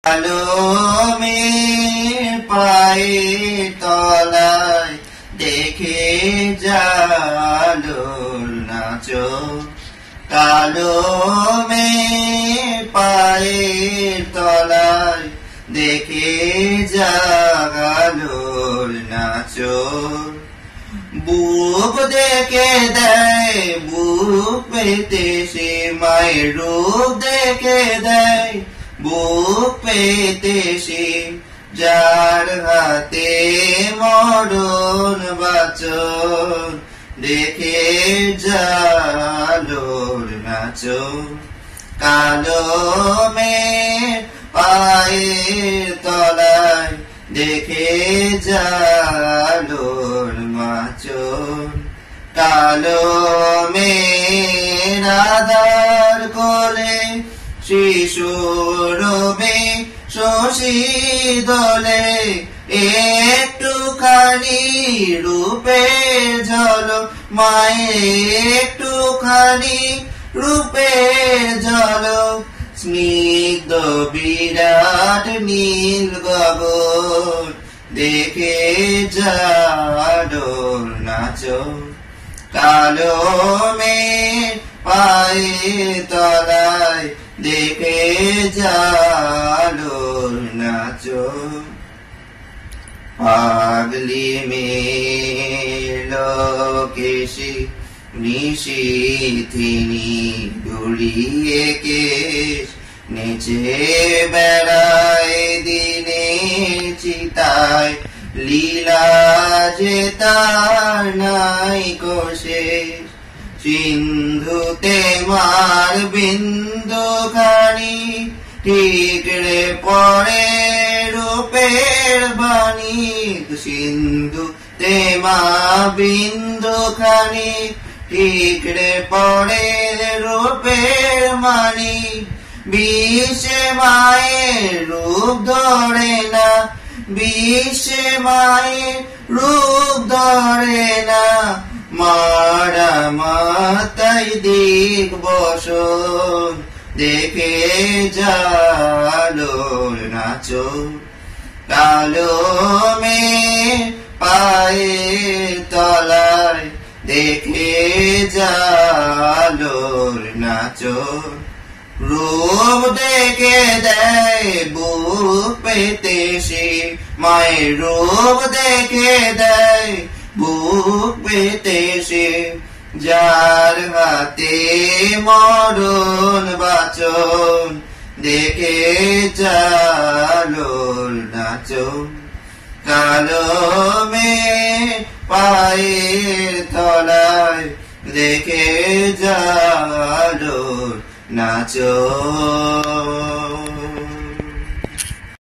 আলো মে পায়ের তলায় দেখে জালোর নাচো কালো মে পায়ের তলায় দেখে জালোর নাচো বুক দেখে দেয় বুক পেতে সে মায়ের রূপ দেখে দেয় বুক পেতে সে যার হাতে মরণ বাচন দেখে জালোর নাচো কালো মেঘ পায়ের তলায় দেখে জালোর নাচন কালো মেঘ আধার কোলে শিশুর শশী দোলে একটুখানি রূপের ঝলক মায়ের একটুখানি রূপের ঝলক স্নিগ্ধ বিরাট নীল গগন দেখে জালোর নাচো কালো মেঘ পায়ের তলায় দেখে জালোর নাচো পাগলি মেলো কেশি নিশীথিনী দুলিয়ে কেশ নেচে বেড়ায় দিনে চিতায় লীলা যে তার নাই কোশেষ সিন্ধুতে মার বিন্দু খানি ঠিকরে পড়ে রূপের বাণী সিন্ধুতে মা বিন্দু খানি ঠিকরে পড়ে রূপের মানি বিশ্বে মায়ের রূপ ধরে না বিশ্বে মায়ের রূপ ধরে না মারা মাতাই দিক বসন দেখে জালোর নাচো কালো মেঘ পায়ের তলায় দেখে জালোর নাচো রূপ দেখে দেয় বুক পেতে সে মায়ের রূপ দেখে দেয় বুক পেতে সে যার হাতে মরণ বাচন দেখে জালোর নাচো কালো মেঘ পায়ের তলায় দেখে জালোর নাচো